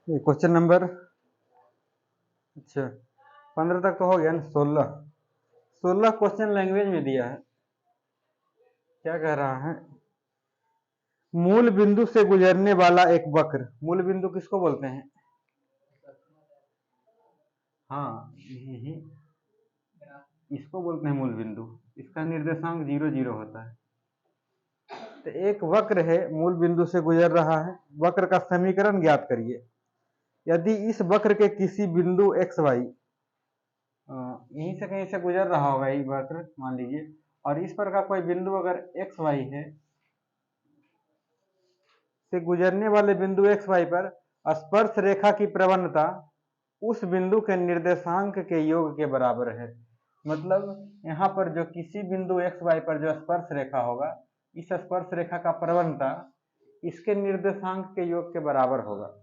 Question number, अच्छा 15 तक तो हो गया ना। 16 क्वेश्चन लैंग्वेज में दिया है। क्या कह रहा है, मूल बिंदु से गुजरने वाला एक वक्र। मूल बिंदु किसको बोलते हैं? हाँ, यही इसको बोलते हैं मूल बिंदु। इसका निर्देशांक 0 0 होता है। तो एक वक्र है, मूल बिंदु से गुजर रहा है, वक्र का समीकरण ज्ञात करिए। यदि इस वक्र के किसी बिंदु एक्स वाई, यहीं से कहीं से गुजर रहा होगा ये वक्र मान लीजिए, और इस पर का कोई बिंदु अगर एक्स वाई है, से गुजरने वाले बिंदु एक्स वाई पर स्पर्श रेखा की प्रवणता उस बिंदु के निर्देशांक के योग के बराबर है। मतलब यहाँ पर जो किसी बिंदु एक्स वाई पर जो स्पर्श रेखा होगा, इस स्पर्श रेखा का प्रवणता इसके निर्देशांक के योग के बराबर होगा।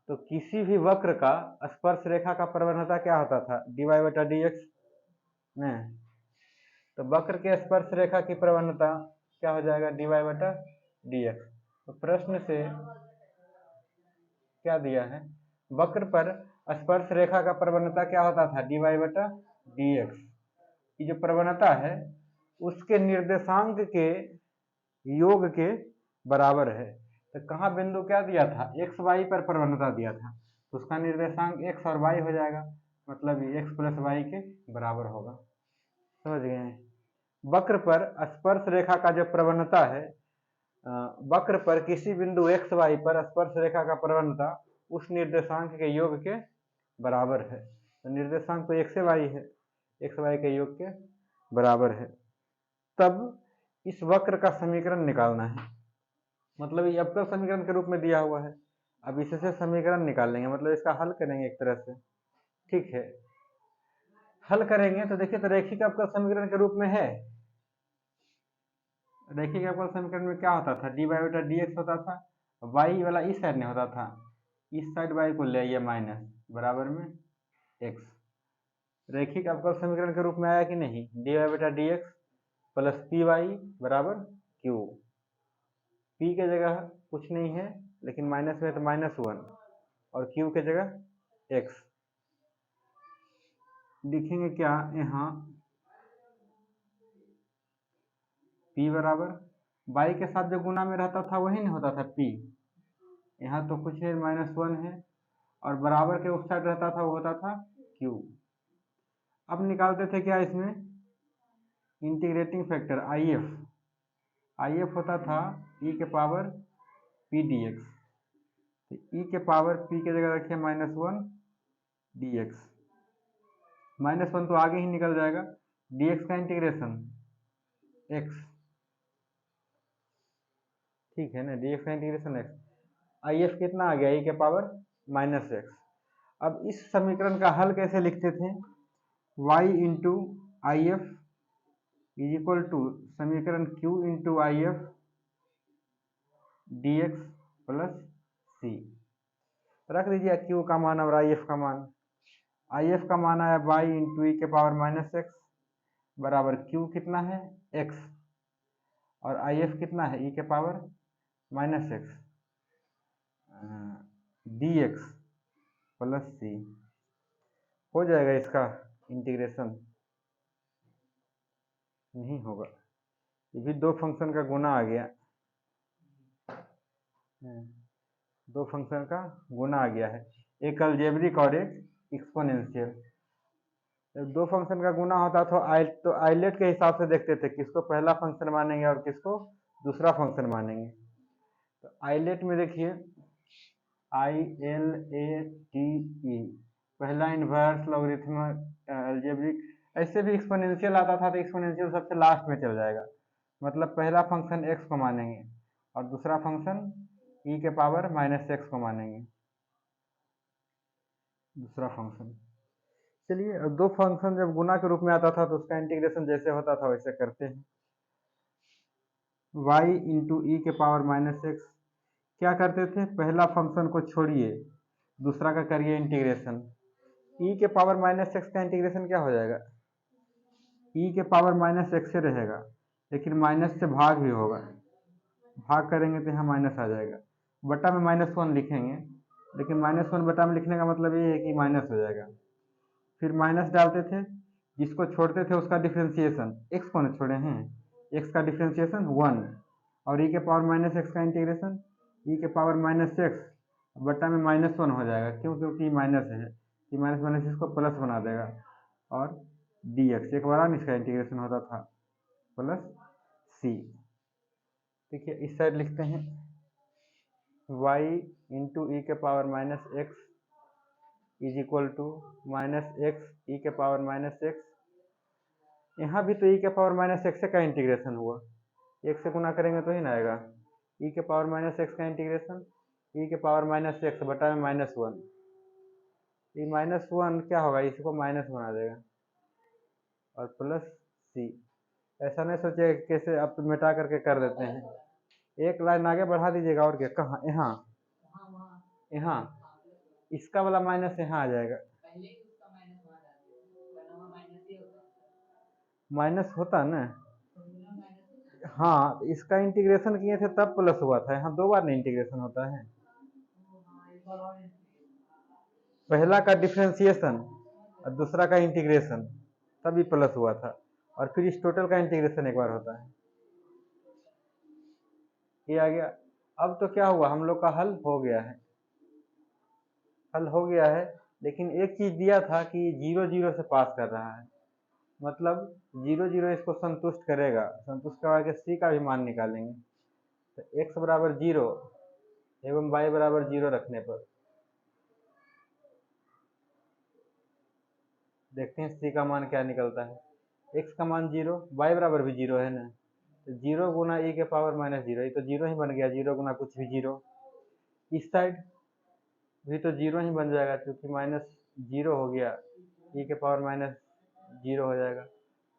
तो किसी भी वक्र का स्पर्श रेखा का प्रवणता क्या होता था? dy बटा dx में। तो वक्र के स्पर्श रेखा की प्रवणता क्या हो जाएगा? dy बटा dx। तो प्रश्न से क्या दिया है, वक्र पर स्पर्श रेखा का प्रवणता क्या होता था? dy बटा dx। ये जो प्रवणता है उसके निर्देशांक के योग के बराबर है। तो कहाँ बिंदु क्या दिया था? एक्स वाई पर प्रवणता दिया था, तो उसका निर्देशांक एक्स और वाई हो जाएगा, मतलब ये एक्स प्लस वाई के बराबर होगा। समझ गए हैं? वक्र पर स्पर्श रेखा का जो प्रवणता है, वक्र पर किसी बिंदु एक्स वाई पर स्पर्श रेखा का प्रवणता उस निर्देशांक के योग के बराबर है। तो निर्देशांक तो एक्स वाई है, एक्स वाई के योग के बराबर है। तब इस वक्र का समीकरण निकालना है। मतलब ये अवकल समीकरण के रूप में दिया हुआ है। अब इससे समीकरण निकाल लेंगे, मतलब इसका हल करेंगे एक तरह से। ठीक है, हल करेंगे तो देखिए, तो रैखिक अवकल समीकरण के रूप में है। रैखिक अवकल समीकरण में क्या होता था? dy बटा dx होता था, y वाला इस साइड में होता था, इस साइड y को ले आइए माइनस, बराबर में x। रैखिक अवकल समीकरण के रूप में आया कि नहीं? dy बटा dx प्लस पी वाई बराबर q। p के जगह कुछ नहीं है, लेकिन माइनस में तो -1, और q के जगह x लिखेंगे। क्या यहाँ p बराबर y के साथ जो गुना में रहता था वही नहीं होता था p। यहाँ तो कुछ है, -1 है, और बराबर के उस साइड रहता था वो होता था q। अब निकालते थे क्या इसमें? इंटीग्रेटिंग फैक्टर if होता था e के पावर p dx। तो e के पावर p के जगह रखिए -1 dx। -1 तो आगे ही निकल जाएगा, dx का इंटीग्रेशन x, ठीक है ना, dx का इंटीग्रेशन x। if कितना आ गया? e के पावर -x। अब इस समीकरण का हल कैसे लिखते थे? y into I F is equal to समीकरण q into I F D X plus C. रख दीजिए q का मान और if का मान। if का मान आया y इंटू ई के पावर -x बराबर q कितना है? x, और if कितना है? e के पावर -x dx प्लस सी। हो जाएगा इसका इंटीग्रेशन? नहीं होगा, ये भी दो फंक्शन का गुना आ गया, दो फंक्शन का गुना आ गया है, एक अलजेब्रिक और एक एक्सपोनेंशियल। जब दो फंक्शन का गुना होता तो आइलेट के हिसाब से देखते थे किसको पहला फंक्शन मानेंगे और किसको दूसरा फंक्शन मानेंगे। तो आइलेट में देखिए ILATE पहला इन्वर्स लॉगरिथमिक अलजेब्रिक। ऐसे भी एक्सपोनेंशियल आता था तो एक्सपोनेंशियल सबसे लास्ट में चल जाएगा, मतलब पहला फंक्शन x को मानेंगे और दूसरा फंक्शन e के पावर -x को मानेंगे, दूसरा फंक्शन। चलिए, दो फंक्शन जब गुना के रूप में आता था तो उसका इंटीग्रेशन जैसे होता था वैसे करते हैं। y इंटू ई के पावर -x, क्या करते थे? पहला फंक्शन को छोड़िए, दूसरा का करिए इंटीग्रेशन। e के पावर -x का इंटीग्रेशन क्या हो जाएगा? e के पावर -x से रहेगा, लेकिन माइनस से भाग भी होगा, भाग करेंगे तो यहाँ माइनस आ जाएगा, बटा में -1 लिखेंगे, लेकिन -1 बटा में लिखने का मतलब ये है कि माइनस हो जाएगा। फिर माइनस डालते थे, जिसको छोड़ते थे उसका डिफ्रेंसिएशन, एक्स को न छोड़े हैं, एक्स का डिफ्रेंसिएशन 1 और e के पावर माइनस एक्स का इंटीग्रेशन e के पावर माइनस एक्स बटा में -1 हो जाएगा। क्यों? क्योंकि माइनस है, कि माइनस माइनस इसको प्लस बना देगा और dx एक बार इसका इंटीग्रेशन होता था प्लस c। देखिए इस साइड लिखते हैं y इंटू ई के power minus x is equal to minus X E के पावर माइनस एक्स। यहाँ भी तो ई के पावर माइनस एक्स का इंटीग्रेशन हुआ, एक से गुना करेंगे तो ही ना आएगा। ई के पावर माइनस एक्स का इंटीग्रेशन ई के पावर माइनस एक्स बटा में -1, ये -1 क्या होगा, इसको माइनस बना देगा और प्लस सी। ऐसा नहीं सोचिए कैसे, अब तो मिटा करके कर देते हैं, एक लाइन आगे बढ़ा दीजिएगा और क्या, कहाँ, यहाँ यहाँ इसका वाला माइनस यहाँ आ जाएगा, माइनस होता ना, हाँ इसका इंटीग्रेशन किए थे तब प्लस हुआ था, यहाँ 2 बार नहीं इंटीग्रेशन होता है। पहला का डिफ्रेंसिएशन और दूसरा का इंटीग्रेशन तभी प्लस हुआ था, और फिर इस टोटल का इंटीग्रेशन एक बार होता है। ये आ गया। अब तो क्या हुआ, हम लोग का हल हो गया है, हल हो गया है, लेकिन एक चीज दिया था कि 0 0 से पास कर रहा है, मतलब 0 0 इसको संतुष्ट करेगा, संतुष्ट करवा के सी का भी मान निकालेंगे। तो x बराबर 0 एवं y बराबर 0 रखने पर देखते हैं सी का मान क्या निकलता है। x का मान 0, y बराबर भी 0 है ना, तो 0 गुना e के पावर -0, ये तो 0 ही बन गया, 0 गुना कुछ भी 0। इस साइड भी तो 0 ही बन जाएगा, क्योंकि -0 हो गया, e के पावर -0 हो जाएगा,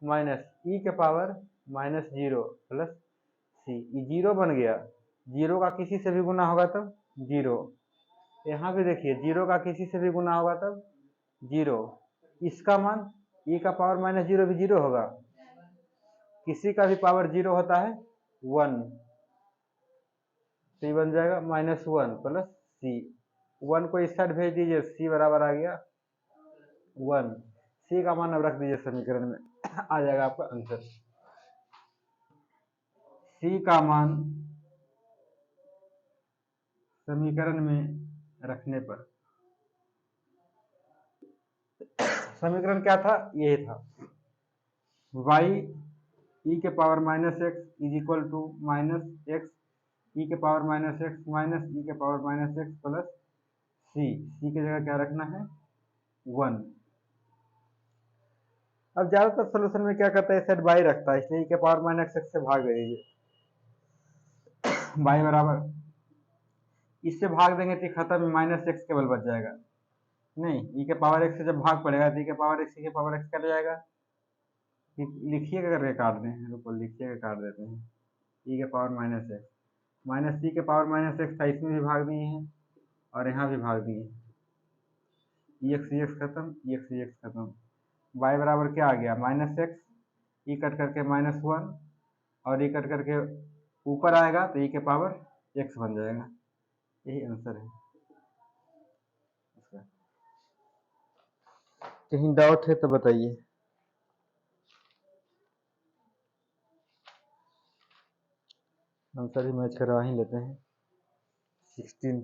माइनस ई के पावर -0 प्लस सी, ये 0 बन गया, 0 का किसी से भी गुना होगा तब 0। यहाँ भी देखिए 0 का किसी से भी गुना होगा तब 0, इसका मान e का पावर -0 भी 0 होगा, किसी का भी पावर 0 होता है 1, तो ये बन जाएगा -1 प्लस सी। 1 को इस साइड भेज दीजिए, सी बराबर आ गया 1, सी का मान अब रख दीजिए समीकरण में, आ जाएगा आपका आंसर। सी का मान समीकरण में रखने पर, समीकरण क्या था, ये था y e के power -x is equal to -x e के पावर -x माइनस e के power -x plus c, c की जगह क्या रखना है 1। अब ज्यादातर सोल्यूशन में क्या करता है, सेट y रखता है, इसलिए e के पावर -x से भाग दीजिए, y बराबर, इससे भाग देंगे तो खत्म, -x केवल बच जाएगा, नहीं e के पावर x से जब भाग पड़ेगा तो e के पावर x, e के पावर x कट जाएगा, लिखिएगा करके काट दें, रुको लिखिएगा काट देते हैं, e के पावर -x माइनस c के पावर -x था, इसमें भी भाग दिए हैं और यहाँ भी भाग दिए, x खत्म, x खत्म, y बराबर क्या आ गया -x, e कट करके -1 और e कट करके ऊपर आएगा तो e के पावर x बन जाएगा, यही आंसर है इसका। कहीं डाउट है तो बताइए। आंसर ही मैच करवा ही लेते हैं। 16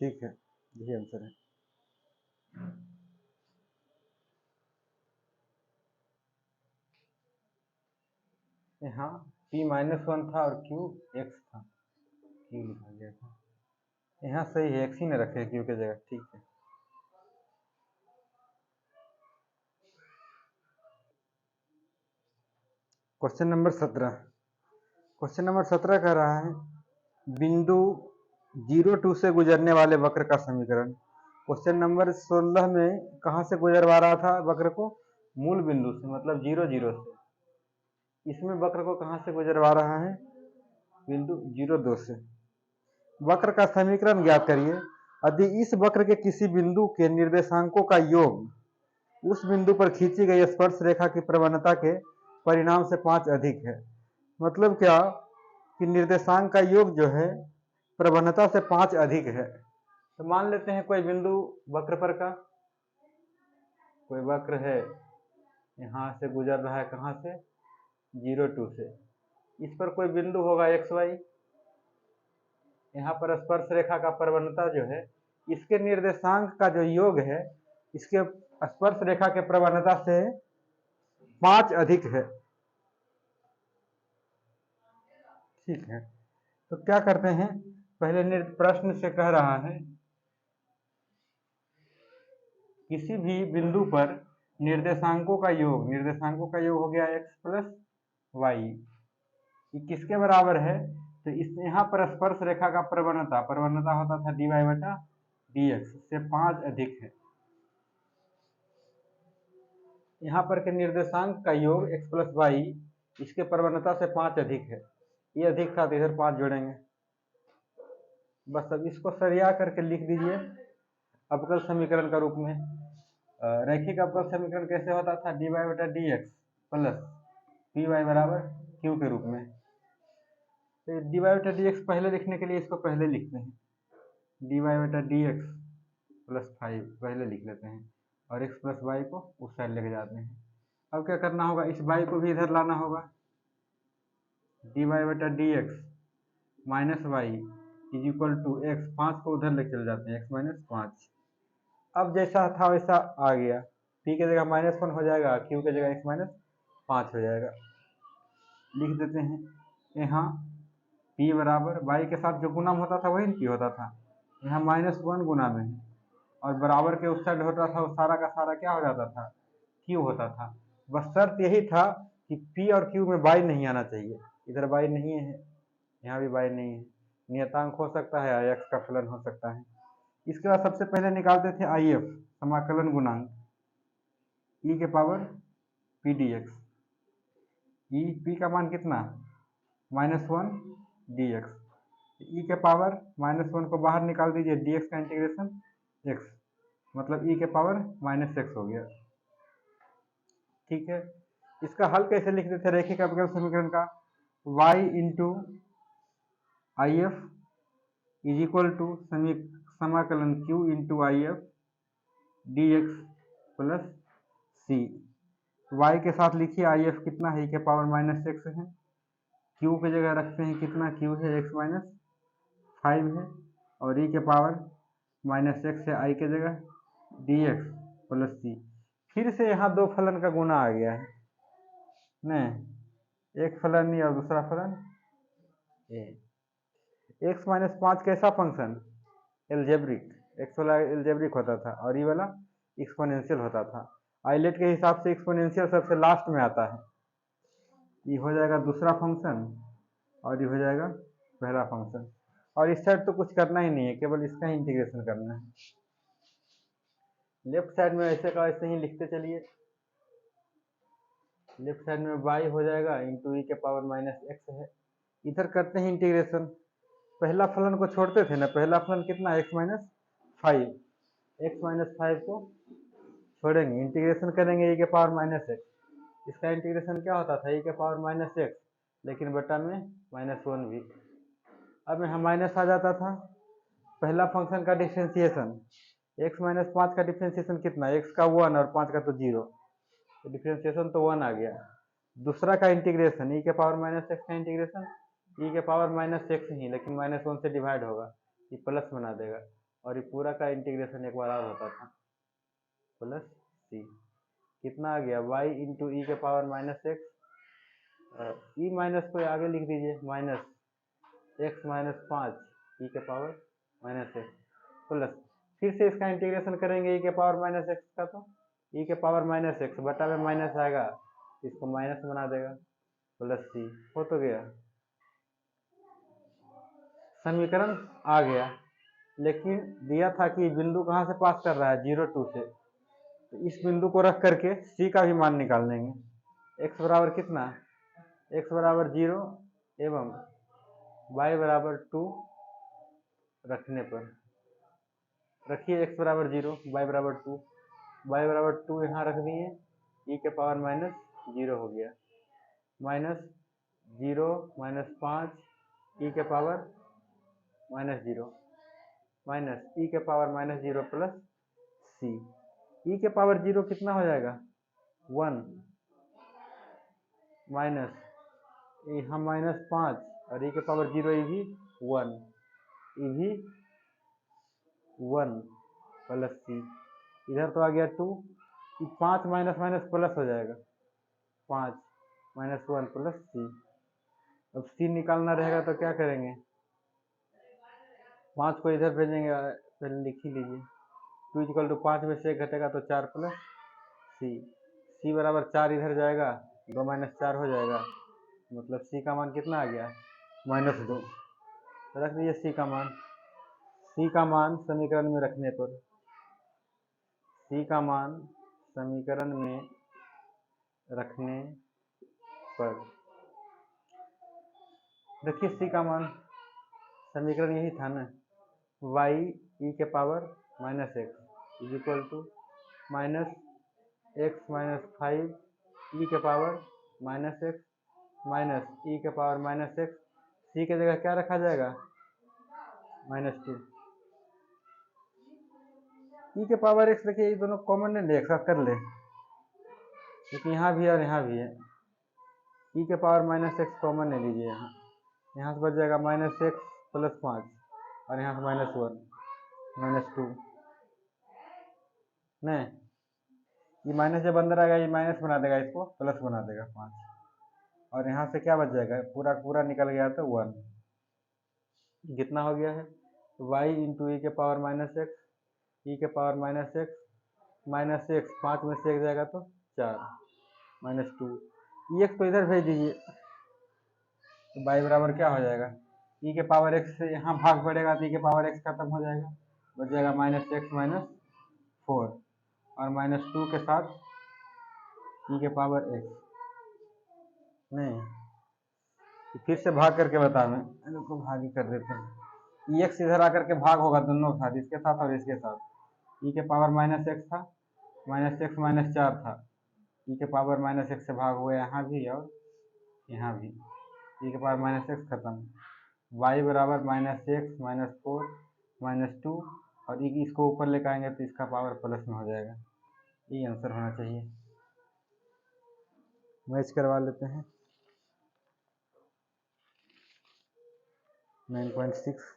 ठीक है, यही आंसर है। यहाँ p-1 था और q x था, q लिखा गया था, यहाँ सही है, x ही न रखे q की जगह, ठीक है। क्वेश्चन नंबर 17, क्वेश्चन नंबर 17 कह रहा है बिंदु 02 से गुजरने वाले वक्र का समीकरण। क्वेश्चन नंबर 16 में कहाँ से गुजरवा रहा था वक्र को, मूल बिंदु से, मतलब 0 0 से। इसमें वक्र को कहाँ से गुजरवा रहा है, बिंदु 02 से। वक्र का समीकरण ज्ञात करिए। यदि इस वक्र के किसी बिंदु के निर्देशांकों का योग उस बिंदु पर खींची गई स्पर्श रेखा की प्रवणता के परिणाम से 5 अधिक है। मतलब क्या कि निर्देशांक का योग जो है प्रवणता से 5 अधिक है। तो मान लेते हैं कोई बिंदु वक्र पर का, कोई वक्र है यहाँ से गुजर रहा है, कहाँ से, 0 2 से। इस पर कोई बिंदु होगा एक्स वाई, यहाँ पर स्पर्श रेखा का प्रवणता जो है इसके निर्देशांक का जो योग है इसके स्पर्श रेखा के प्रवणता से 5 अधिक है। ठीक है, तो क्या करते हैं, पहले प्रश्न से कह रहा है किसी भी बिंदु पर निर्देशांकों का योग हो गया x प्लस वाई, ये किसके बराबर है, तो इस यहाँ पर स्पर्श रेखा का प्रवणता होता था dy बटा dx से 5 अधिक है। यहाँ पर के निर्देशांक का योग x प्लस वाई इसके प्रवणता से 5 अधिक है, ये अधिक था तो इधर 5 जोड़ेंगे। बस अब इसको सरिया करके लिख दीजिए अवकल समीकरण का रूप में। रैखिक अवकल समीकरण कैसे होता था, dy बटा dx प्लस py बराबर q के रूप में। तो dy बटा dx पहले लिखने के लिए इसको पहले लिखते हैं, dy बटा dx प्लस 5 पहले लिख लेते हैं और x प्लस वाई को उस साइड लेके जाते हैं। अब क्या करना होगा, इस y को भी इधर लाना होगा, dy बटा dx minus Y is equal to X, 5 को उधर लेके चले जाते हैं, x माइनस 5। अब जैसा था वैसा आ गया, p की जगह -1 हो जाएगा, q की जगह x माइनस 5 हो जाएगा। लिख देते हैं यहाँ p बराबर y के साथ जो गुणा होता था वही p होता था, यहाँ -1 गुना में है और बराबर के उस साइड होता था, उस सारा का सारा क्या हो जाता था, q होता था। बस शर्त यही था कि p और q में y नहीं आना चाहिए, इधर y नहीं है, यहाँ भी y नहीं है, नियतांक हो सकता है या x का फलन हो सकता है। इसके बाद सबसे पहले निकालते थे IF समाकलन गुणांक e के पावर p dx, p का मान कितना, -1 dx, e के पावर -1 को बाहर निकाल दीजिए, dx का इंटीग्रेशन x, मतलब e के पावर -x हो गया। ठीक है, इसका हल कैसे लिखते थे रैखिक अवकल समीकरण का, y into I F is equal to समाकलन q into I F D X plus C. y के साथ लिखिए आई एफ कितना है, e के पावर -x है, q की जगह रखते हैं कितना, q है x माइनस 5 है और e के पावर -x है i के जगह dx प्लस सी। फिर से यहाँ दो फलन का गुना आ गया है, नहीं एक फलन और दूसरा फलन ए। x माइनस 5 कैसा फंक्शन, एल्जेब्रिक, x वाला एल्जेब्रिक होता था और ये वाला एक्सपोनेंशियल होता था। आइलेट के हिसाब से एक्सपोनेंशियल सबसे लास्ट में आता है, ये हो जाएगा दूसरा फंक्शन और ये हो जाएगा पहला फंक्शन, और इस साइड तो कुछ करना ही नहीं है, केवल इसका ही इंटीग्रेशन करना है। लेफ्ट साइड में ऐसे का ऐसे ही लिखते चलिए, लेफ्ट साइड में y हो जाएगा इंटू ई के पावर -x है, इधर करते हैं इंटीग्रेशन। पहला फलन को छोड़ते थे ना, पहला फलन कितना, x माइनस 5 को छोड़ेंगे, इंटीग्रेशन करेंगे e के पावर -x, इसका इंटीग्रेशन क्या होता था, e के पावर -x लेकिन बटा में -1 भी। अब यहाँ माइनस आ जाता था, पहला फंक्शन का डिफ्रेंसिएशन, x माइनस 5 का डिफ्रेंसिएशन कितना, x का 1 और 5 का तो 0, तो डिफ्रेंसिएशन तो 1 आ गया। दूसरा का इंटीग्रेशन e के पावर -x का इंटीग्रेशन, e के पावर -x ही लेकिन -1 से डिवाइड होगा, ये प्लस बना देगा और ये पूरा का इंटीग्रेशन एक बार और होता था प्लस सी। कितना आ गया, y इंटू ई के पावर -x, ई माइनस को आगे लिख दीजिए, -x माइनस 5 ई के पावर -x प्लस, फिर से इसका इंटीग्रेशन करेंगे e के पावर -x का, तो e के पावर -x बटा में माइनस आएगा, इसको माइनस बना देगा प्लस सी, हो तो गया, समीकरण आ गया। लेकिन दिया था कि बिंदु कहाँ से पास कर रहा है, 0 2 से, तो इस बिंदु को रख करके c का भी मान निकाल लेंगे। x बराबर कितना, x बराबर 0 एवं y बराबर 2 रखने पर, रखिए x बराबर 0 y बराबर 2, y बराबर 2 यहाँ रख दिए, e के पावर -0 हो गया। माइनस 0 माइनस 5 ई के पावर माइनस 0 माइनस ई के पावर माइनस 0 प्लस सी। ई के पावर 0 कितना हो जाएगा 1 माइनस यहाँ माइनस 5 और ई के पावर 0 ई भी 1 ई भी 1 प्लस सी। इधर तो आ गया 2, 5 माइनस माइनस प्लस हो जाएगा 5 माइनस 1 प्लस सी। अब सी निकालना रहेगा तो क्या करेंगे 5 को इधर भेजेंगे, पहले लिख ही लीजिए 2 इक्वल टू 5 में से 1 घटेगा तो 4 प्लस सी। सी बराबर 4 इधर जाएगा 2 माइनस 4 हो जाएगा, मतलब सी का मान कितना आ गया -2। रख दीजिए सी का मान। सी का मान समीकरण में रखने पर, सी का मान समीकरण में रखने पर देखिए सी का मान समीकरण यही था ना, y ई के power minus x is equal to minus x minus 5 e के power minus x minus e के पावर माइनस एक्स। सी के जगह क्या रखा जाएगा -2 ई के पावर एक्स। देखिए ये दोनों कॉमन ले एक साथ कर ले, क्योंकि यहाँ भी है और यहाँ भी है। ई के पावर माइनस एक्स कॉमन ले लीजिए, यहाँ से बच जाएगा माइनस एक्स प्लस 5 और यहाँ से -1 -2 नहीं, ये माइनस जब अंदर आएगा ये माइनस बना देगा, इसको प्लस बना देगा 5 और यहाँ से क्या बच जाएगा पूरा पूरा निकल गया तो 1। कितना हो गया है y इंटू ई के पावर माइनस एक्स ई के पावर माइनस एक्स 5 में से 1 जाएगा तो 4 -2 ई एक्स को इधर भेज दीजिए तो y बराबर क्या हो जाएगा ई के पावर एक्स से यहाँ भाग पड़ेगा तो ई के पावर एक्स खत्म हो जाएगा, बच जाएगा -4 और -2 के साथ ई के पावर एक्स। नहीं फिर से भाग करके बता, मैं इनको भाग ही कर देते हैं। ई एक्स इधर आकर के भाग होगा दोनों के साथ, इसके साथ और इसके साथ। ई के पावर माइनस एक्स था, माइनस एक्स माइनस 4 था, ई के पावर माइनस एक्स से भाग हुआ यहाँ भी और यहाँ भी, ई के पावर माइनस एक्स खत्म। y बराबर -x -4 -2 और इसको ऊपर लेकर आएंगे तो इसका पावर प्लस में हो जाएगा। ये आंसर होना चाहिए। मैच करवा लेते हैं 9.6।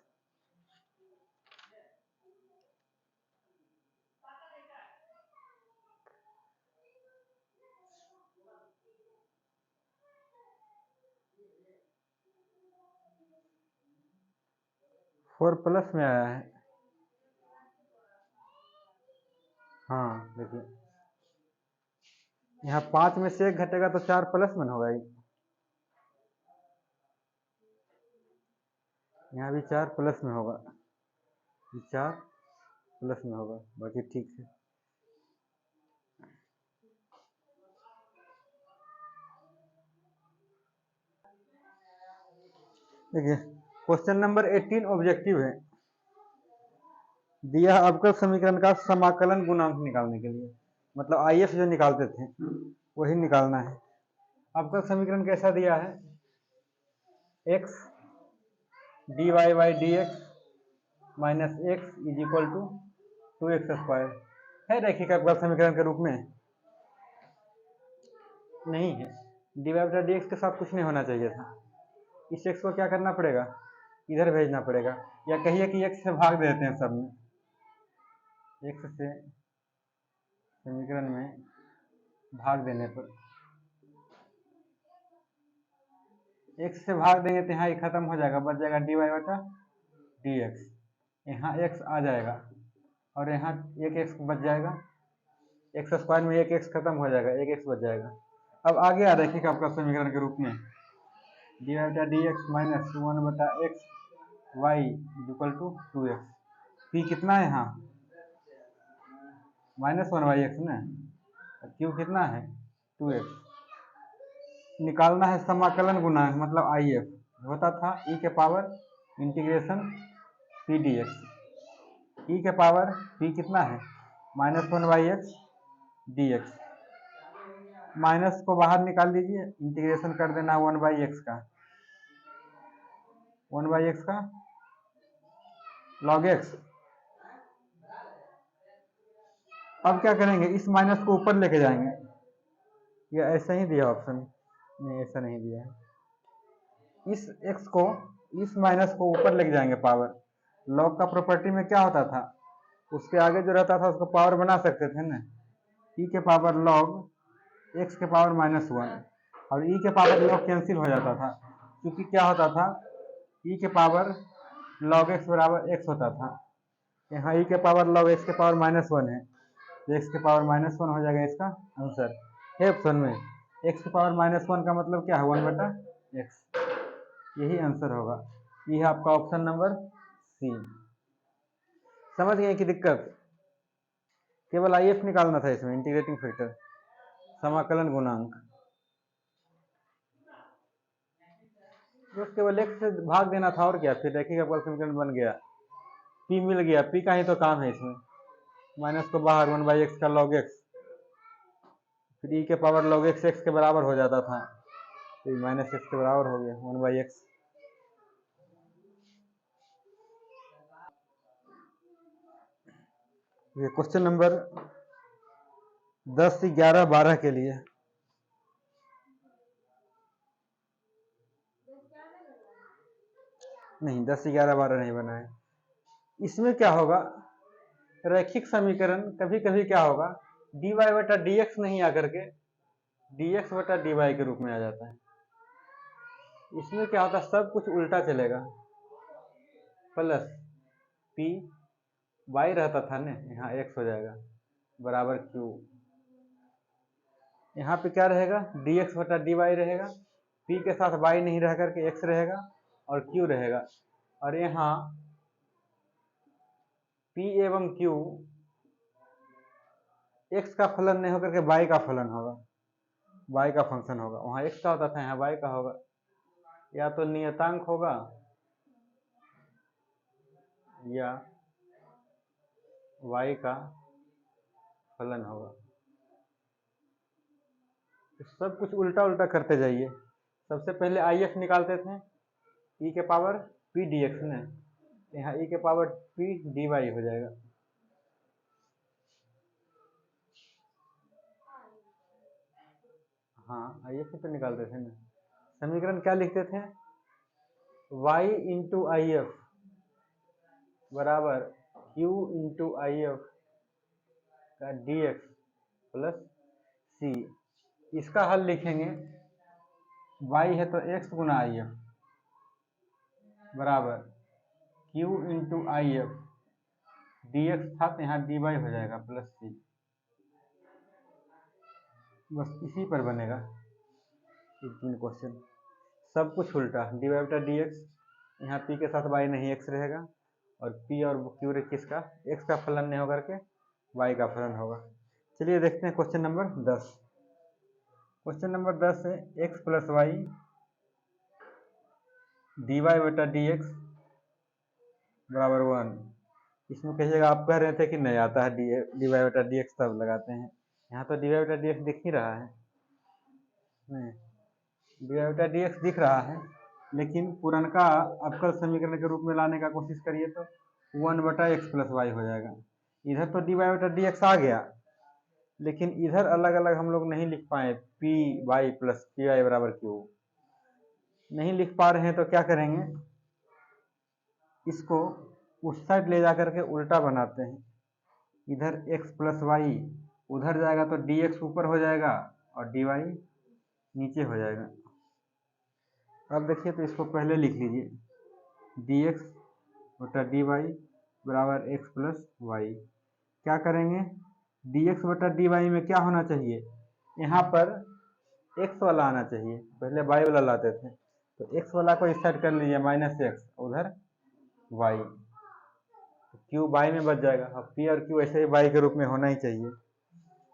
फोर प्लस में आया है, हाँ देखिए यहाँ 5 में से 1 घटेगा तो 4 प्लस में होगा, यहाँ भी 4 प्लस में होगा, 4 प्लस में होगा, बाकी ठीक है। देखिए क्वेश्चन नंबर 18 ऑब्जेक्टिव है, दिया अवकल समीकरण का समाकलन गुणांक निकालने के लिए, मतलब आईएफ जो निकालते थे वही निकालना है। अवकल समीकरण कैसा दिया है x dy by D X minus x is equal to 2x² है रैखिक अवकल समीकरण के रूप में नहीं है। dy बटा डी एक्स के साथ कुछ नहीं होना चाहिए था, इस x को क्या करना पड़ेगा इधर भेजना पड़ेगा, या कहिए कि x से भाग देते हैं सब में, x से समीकरण में भाग देने पर x से भाग देंगे तो यहाँ ये खत्म हो जाएगा, बच जाएगा dy बटा डी एक्स। यहाँ x आ जाएगा और यहाँ एक x बच जाएगा, x² में एक x खत्म हो जाएगा, एक x बच जाएगा। अब आगे आ रैखिक अवकल समीकरण के रूप में dy बटा डी एक्स माइनस 1 बटा X Y equal to 2x। P कितना है यहाँ -1/x ना, क्यू कितना है 2x। निकालना है समाकलन गुणांक, मतलब आईएफ होता था ई के power integration P D X, E के पावर पी कितना है -1/x डी एक्स। माइनस को बाहर निकाल लीजिए, इंटीग्रेशन कर देना 1/x का, 1/x का log x। अब क्या करेंगे, इस माइनस को ऊपर लेके जाएंगे, या ऐसा ही दिया ऑप्शन, नहीं ऐसा नहीं दिया है, इस x को, इस माइनस को ऊपर लेके जाएंगे पावर। लॉग का प्रॉपर्टी में क्या होता था, उसके आगे जो रहता था उसको पावर बना सकते थे ना, e के पावर log x के पावर -1, और e के पावर log कैंसिल हो जाता था, क्योंकि क्या होता था, e के पावर log x बराबर x होता था। यहाँ e के पावर log x के पावर -1 है, तो x के पावर -1 हो जाएगा इसका आंसर। है ऑप्शन में x के पावर -1 का मतलब क्या है, 1/x, यही आंसर होगा। ये है आपका ऑप्शन नंबर सी। समझ गए कि दिक्कत, केवल IF निकालना था इसमें, इंटीग्रेटिंग फैक्टर, समाकलन गुणांक, बस केवल x से भाग देना था और क्या, फिर रैखिक अवकल समीकरण बन गया, p मिल गया, p का ही तो काम है इसमें, माइनस को बाहर 1/x का log x, फिर e के पावर log x x के बराबर हो जाता था, तो -x के बराबर हो गया 1/x। ये क्वेश्चन नंबर 10, 11, 12 के लिए। नहीं 10, 11, 12 नहीं बना है। इसमें क्या होगा, रैखिक समीकरण कभी कभी क्या होगा, dy/dx नहीं आकर के dx/dy के रूप में आ जाता है। इसमें क्या होता है, सब कुछ उल्टा चलेगा, प्लस p y रहता था ना, यहाँ x हो जाएगा बराबर q, यहाँ पे क्या रहेगा, dx/dy रहेगा, p के साथ y नहीं रह करके x रहेगा और q रहेगा, और यहाँ p एवं q x का फलन नहीं होकर के y का फलन होगा, y का फंक्शन होगा, वहाँ x का होता था यहाँ y का होगा, या तो नियतांक होगा या y का फलन होगा। तो सब कुछ उल्टा उल्टा करते जाइए। सबसे पहले IF निकालते थे, e के पावर p dx ने, यहाँ e के पावर p dy हो जाएगा। हाँ IF ही तो निकालते थे ना, समीकरण क्या लिखते थे, y इंटू IF बराबर q इंटू IF का dx प्लस c, इसका हल लिखेंगे, y है तो x गुना IF बराबर q इंटू IF, dx था तो यहाँ dy हो जाएगा प्लस c, बस इसी पर बनेगा ये 3 क्वेश्चन। सब कुछ उल्टा, dy/dx, यहाँ p के साथ y नहीं x रहेगा, और p और q किसका, x का फलन नहीं होकर के y का फलन होगा। चलिए देखते हैं क्वेश्चन नंबर 10। क्वेश्चन नंबर 10 है x प्लस y dy/dx बराबर 1। इसमें कहिएगा, आप कह रहे थे कि नहीं आता है dy/dx, तब लगाते हैं, यहाँ तो dy/dx दिख ही रहा है, नहीं dy/dx दिख रहा है, लेकिन पुरनका अवकल समीकरण के रूप में लाने का कोशिश करिए तो 1/x प्लस y हो जाएगा। इधर तो dy/dx आ गया, लेकिन इधर अलग अलग हम लोग नहीं लिख पाए, P Y plus P Y बराबर क्यू नहीं लिख पा रहे हैं, तो क्या करेंगे, इसको उस साइड ले जाकर के उल्टा बनाते हैं, इधर x प्लस वाई उधर जाएगा तो dx ऊपर हो जाएगा और dy नीचे हो जाएगा। अब देखिए तो इसको पहले लिख लीजिए, dx/dy बराबर x प्लस वाई। क्या करेंगे, dx/dy में क्या होना चाहिए, यहाँ पर x वाला आना चाहिए, पहले y वाला लाते थे, तो x वाला को इस साइड कर लीजिए -x, उधर y, तो q y में बच जाएगा। अब p और q ऐसे ही y के रूप में होना ही चाहिए,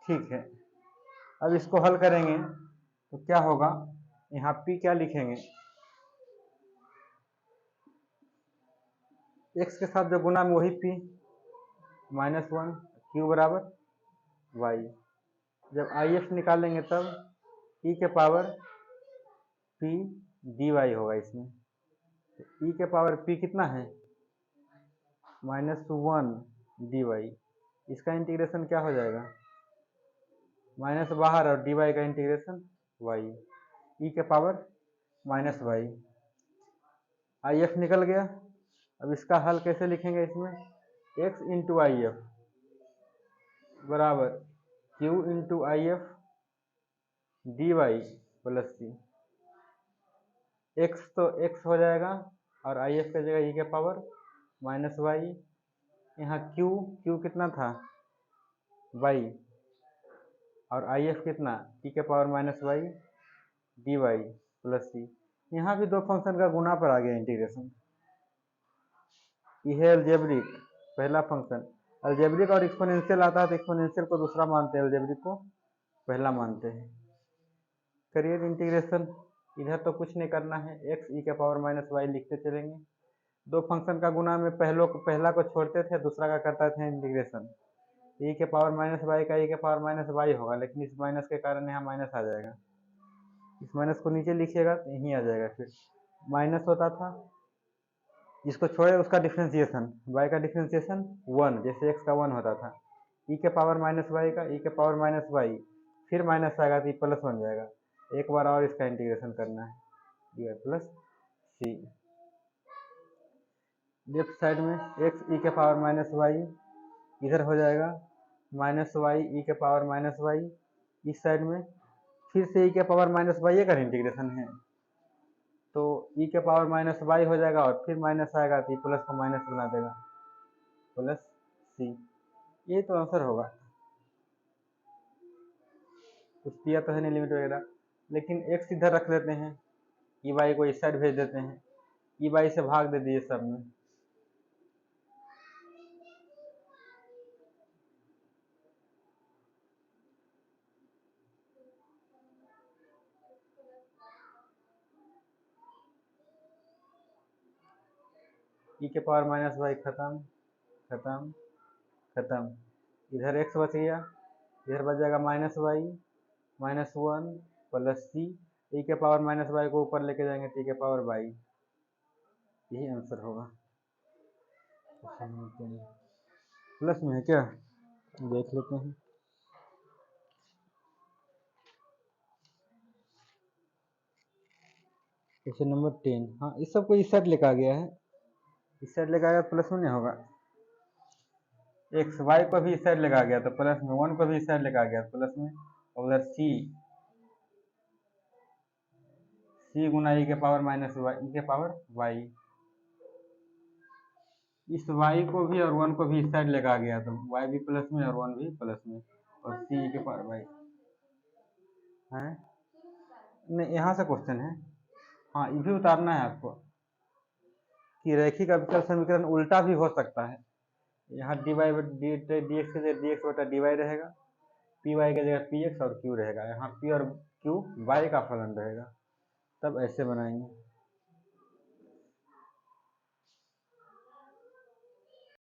ठीक है। अब इसको हल करेंगे तो क्या होगा, यहाँ p क्या लिखेंगे, x के साथ जो गुना में वही p -1, q बराबर y। जब IF निकालेंगे तब ई के पावर पी डी वाई होगा इसमें। ई के पावर पी कितना है, -1 डी वाई। इसका इंटीग्रेशन क्या हो जाएगा, माइनस बाहर और डी वाई का इंटीग्रेशन वाई, ई के पावर -वाई। आई एफ निकल गया। अब इसका हल कैसे लिखेंगे, इसमें x इंटू आई एफ बराबर q into I F D Y plus C. x तो x हो जाएगा और आई एफ की जगह ई के पावर -वाई। यहाँ q कितना था, वाई, और आई एफ कितना, ई के power -Y D Y plus C. यहाँ भी दो फंक्शन का गुना पर आ गया इंटीग्रेशन। यह है अलजेब्रिक पहला फंक्शन। अलजेब्रिक और एक्सपोनेंशियल आता है तो एक्सपोनेंशियल को दूसरा मानते हैं, अलजेब्रिक को पहला मानते हैं। करिए इंटीग्रेशन। इधर तो कुछ नहीं करना है, x ई के पावर -वाई लिखते चलेंगे। दो फंक्शन का गुना में पहला को छोड़ते थे, दूसरा का करते थे इंटीग्रेशन। ई के पावर -वाई का ई के पावर -वाई होगा, लेकिन इस माइनस के कारण यहाँ माइनस आ जाएगा। इस माइनस को नीचे लिखिएगा तो यहीं आ जाएगा। फिर माइनस होता था, जिसको छोड़े उसका डिफ्रेंसिएशन, y का डिफ्रेंसिएशन 1, जैसे x का 1 होता था। ई के पावर -वाई का ई के पावर -वाई, फिर माइनस आएगा तो प्लस बन जाएगा। एक बार और इसका इंटीग्रेशन करना है, डी प्लस सी। लेफ्ट साइड में x ई के पावर -वाई इधर हो जाएगा, -वाई ई के पावर -वाई। इस साइड में फिर से ई के पावर -वाई का इंटीग्रेशन है, तो ई के पावर -वाई हो जाएगा और फिर माइनस आएगा तो प्लस को माइनस बना देगा, प्लस सी। ये तो आंसर होगा। कुछ दिया तो है नहीं लिमिट वगैरह, लेकिन x इधर रख देते हैं, ई वाई को इस साइड भेज देते हैं, ई वाई से भाग दे दिए सब में। ई के पावर -वाई खत्म खत्म खत्म। इधर x बच गया, इधर बच जाएगा -वाई -1 प्लस सी। ई के पावर -वाई को ऊपर लेके जाएंगे तो ई के पावर वाई। यही आंसर होगा। प्लस में है क्या, देख लेते हैं। Question number 10। हाँ, इस सबको इस साइड लेकर आ गया है, इस साइड लेकर आ गया प्लस में नहीं होगा। एक्स वाई को भी इस साइड लेकर आ गया तो प्लस में, 1 को भी इस साइड लेकर आ गया प्लस में, और उधर सी गुना ई के पावर -वाई ई के पावर वाई। इस y को भी और 1 को भी इस साइड लेकर आ गया तो y भी प्लस में और 1 भी प्लस में, और c के पावर वाई है। नहीं, यहाँ से क्वेश्चन है। हाँ, ये भी उतारना है आपको कि रैखिक अवकल समीकरण उल्टा भी हो सकता है। यहाँ डी वाई डी एक्स की जगह डी एक्स बटा डी वाई रहेगा, पी वाई की जगह पी एक्स और क्यू रहेगा। यहाँ पी और क्यू वाई का फलन रहेगा, तब ऐसे बनाएंगे।